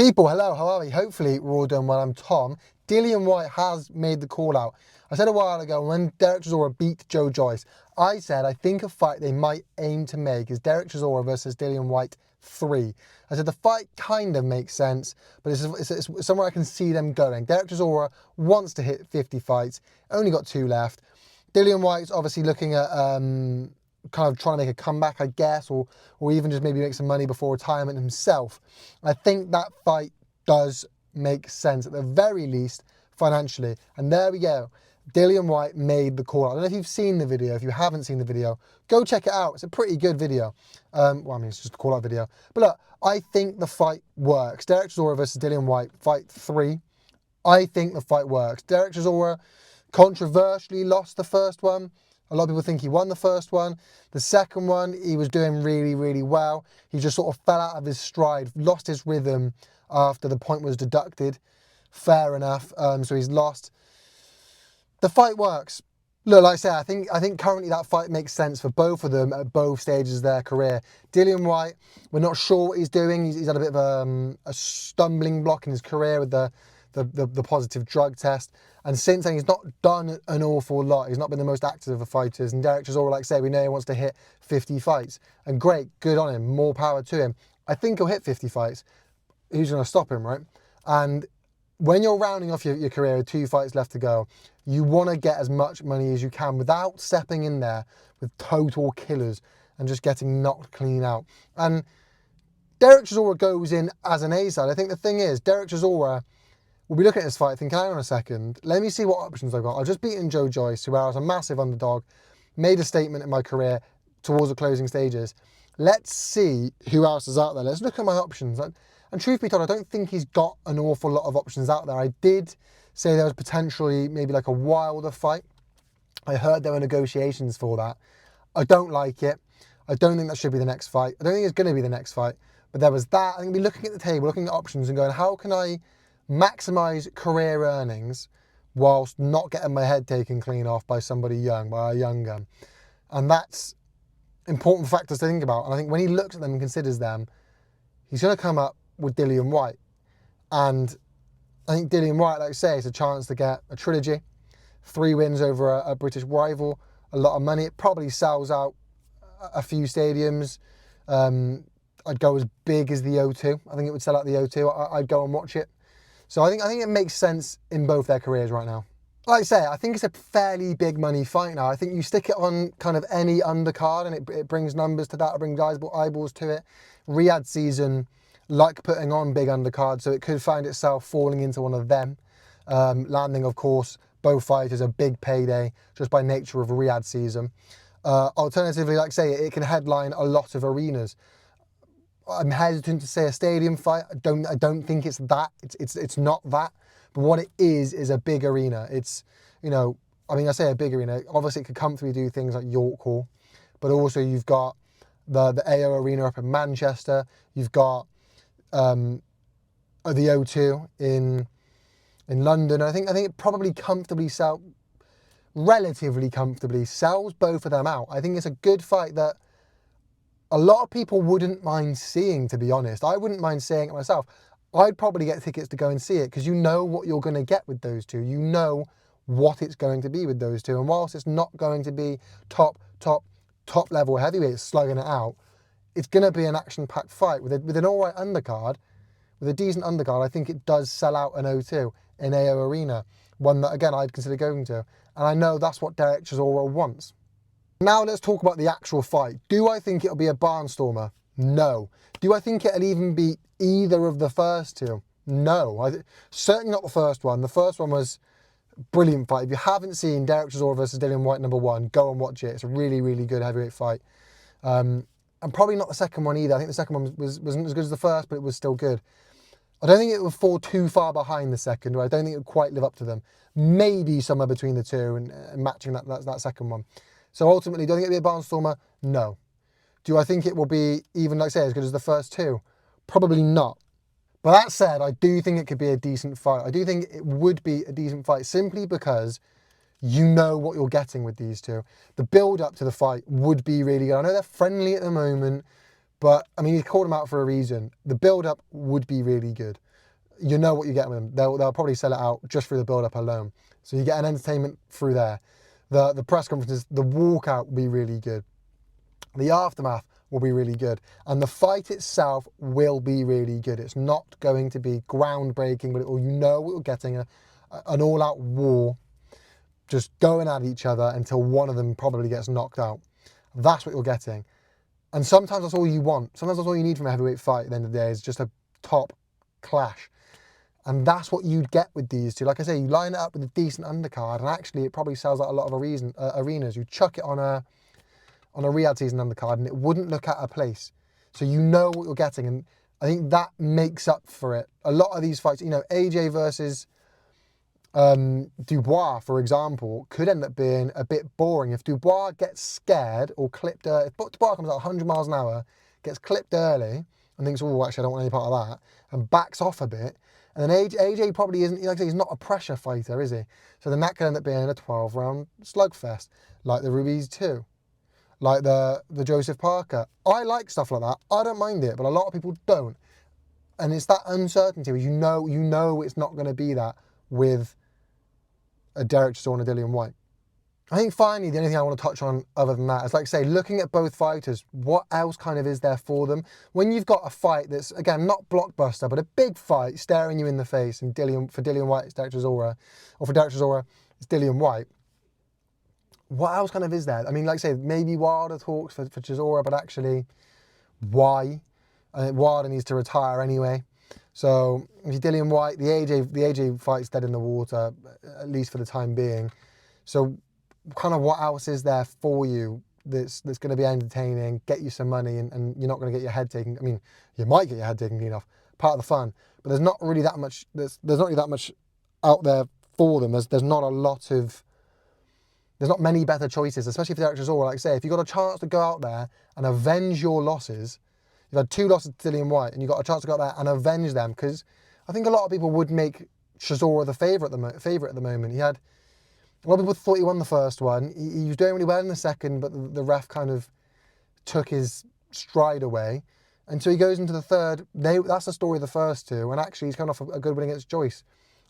People, hello, how are we? Hopefully we're all doing well. I'm Tom. Dillian Whyte has made the call out. I said a while ago when Derek Chisora beat Joe Joyce, I said I think a fight they might aim to make is Derek Chisora versus Dillian Whyte 3. I said the fight kind of makes sense, but it's somewhere I can see them going. Derek Chisora wants to hit 50 fights, only got 2 left. Dillian Whyte's obviously looking at kind of trying to make a comeback, I guess, or even just maybe make some money before retirement himself. I think that fight does make sense, at the very least, financially. And there we go. Dillian Whyte made the call. I don't know if you've seen the video. If you haven't seen the video, go check it out. It's a pretty good video. Well, I mean, it's just a call-out video. But look, I think the fight works. Derek Chisora versus Dillian Whyte, fight 3. I think the fight works. Derek Chisora controversially lost the first one. A lot of people think he won the first one. The second one, he was doing really, really well. He just sort of fell out of his stride, lost his rhythm after the point was deducted. Fair enough. So he's lost. The fight works. Look, like I said, I think currently that fight makes sense for both of them at both stages of their career. Dillian Whyte, we're not sure what he's doing. He's had a bit of a stumbling block in his career with the positive drug test. And since then, he's not done an awful lot. He's not been the most active of fighters. And Derek Chisora, like I say, we know he wants to hit 50 fights. And great, good on him, more power to him. I think he'll hit 50 fights. Who's going to stop him, right? And when you're rounding off your career with 2 fights left to go, you want to get as much money as you can without stepping in there with total killers and just getting knocked clean out. And Derek Chisora goes in as an A-side. I think the thing is, Derek Chisora will be looking at this fight thinking, hang on a second, let me see what options I've got. I've just beaten Joe Joyce, who I was a massive underdog, made a statement in my career towards the closing stages. Let's see who else is out there. Let's look at my options. And truth be told, I don't think he's got an awful lot of options out there. I did say there was potentially maybe like a Wilder fight. I heard there were negotiations for that. I don't like it. I don't think that should be the next fight. I don't think it's going to be the next fight. But there was that. I think we're looking at the table, looking at options and going, how can I maximise career earnings whilst not getting my head taken clean off by somebody young, by a young gun? And that's important factors to think about. And I think when he looks at them and considers them, he's going to come up with Dillian Whyte. And I think Dillian Whyte, like I say, is a chance to get a trilogy, 3 wins over a British rival, a lot of money. It probably sells out a few stadiums. I'd go as big as the O2. I think it would sell out the O2. I'd go and watch it. So I think it makes sense in both their careers right now. Like I say, I think it's a fairly big money fight now. I think you stick it on kind of any undercard and it brings numbers to that, it brings eyeballs to it. Riyadh season, like putting on big undercards, so it could find itself falling into one of them. Landing, of course, both fighters a big payday just by nature of Riyadh season. Alternatively, like I say, it can headline a lot of arenas. I'm hesitant to say a stadium fight. I don't think it's that. It's not that. But what it is a big arena. It's, you know, I mean, I say a big arena. Obviously, it could comfortably do things like York Hall, but also you've got the AO Arena up in Manchester. You've got the O2 in London. I think it probably relatively comfortably sells both of them out. I think it's a good fight that a lot of people wouldn't mind seeing, to be honest. I wouldn't mind seeing it myself. I'd probably get tickets to go and see it because you know what you're going to get with those two. You know what it's going to be with those two. And whilst it's not going to be top level heavyweights slugging it out, it's going to be an action-packed fight with an all right undercard, with a decent undercard. I think it does sell out an O2 in AO Arena, one that, again, I'd consider going to. And I know that's what Derek Chisora wants. Now let's talk about the actual fight. Do I think it'll be a barnstormer? No. Do I think it'll even beat either of the first two? No. Certainly not the first one. The first one was a brilliant fight. If you haven't seen Derek Chisora versus Dillian Whyte #1, go and watch it. It's a really, really good heavyweight fight. And probably not the second one either. I think the second one wasn't as good as the first, but it was still good. I don't think it would fall too far behind the second, or I don't think it would quite live up to them. Maybe somewhere between the two and matching that second one. So ultimately, do I think it'll be a barnstormer? No. Do I think it will be, even like I say, as good as the first two? Probably not. But that said, I do think it could be a decent fight. I do think it would be a decent fight simply because you know what you're getting with these two. The build-up to the fight would be really good. I know they're friendly at the moment, but, I mean, he called them out for a reason. The build-up would be really good. you know what you get with them. They'll probably sell it out just through the build-up alone. So you get an entertainment through there. The press conferences, the walkout will be really good. The aftermath will be really good. And the fight itself will be really good. It's not going to be groundbreaking, but you know what you're getting, an all-out war, just going at each other until one of them probably gets knocked out. That's what you're getting. And sometimes that's all you want. Sometimes that's all you need from a heavyweight fight at the end of the day, is just a top clash. And that's what you'd get with these two. Like I say, you line it up with a decent undercard, and actually it probably sells out a lot of arenas. You chuck it on a Riyadh season undercard, and it wouldn't look out of place. So you know what you're getting, and I think that makes up for it. A lot of these fights, AJ versus Dubois, for example, could end up being a bit boring. If Dubois gets scared or clipped, if Dubois comes out 100 miles an hour, gets clipped early, and thinks, oh, actually, I don't want any part of that, and backs off a bit, and then AJ probably isn't, like I say, he's not a pressure fighter, is he? So then that could end up being a 12-round slugfest, like the Ruiz 2, like the Joseph Parker. I like stuff like that. I don't mind it, but a lot of people don't. And it's that uncertainty where you know it's not going to be that with a Derek Chisora and a Dillian Whyte. I think finally, the only thing I want to touch on other than that is, like say, looking at both fighters, what else kind of is there for them? When you've got a fight that's, again, not blockbuster, but a big fight staring you in the face, and for Dillian Whyte, it's Derek Chisora, or for Derek Chisora, it's Dillian Whyte. What else kind of is there? I mean, like I say, maybe Wilder talks for Chisora, but actually, why? I think Wilder needs to retire anyway. So, Dillian Whyte, the AJ fight's dead in the water, at least for the time being. So, kind of what else is there for you that's going to be entertaining, get you some money, and you're not going to get your head taken? I mean, you might get your head taken clean off, part of the fun, but there's not really that much. There's not really that much out there for them. There's not a lot of. There's not many better choices, especially for Derek Chisora. Like I say, if you've got a chance to go out there and avenge your losses, you've had 2 losses to Dillian Whyte, and you've got a chance to go out there and avenge them, because I think a lot of people would make Chisora the favourite at the moment. A lot of people thought he won the first one. He was doing really well in the second, but the ref kind of took his stride away. And so he goes into the third. That's the story of the first 2, and actually he's coming off a good win against Joyce.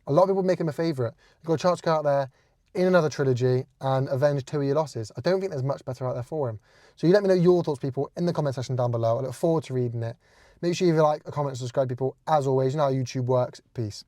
A lot of people make him a favourite. You've got a chance to go out there in another trilogy and avenge 2 of your losses. I don't think there's much better out there for him. So you let me know your thoughts, people, in the comment section down below. I look forward to reading it. Make sure you like, comment, subscribe, people. As always, you know how YouTube works. Peace.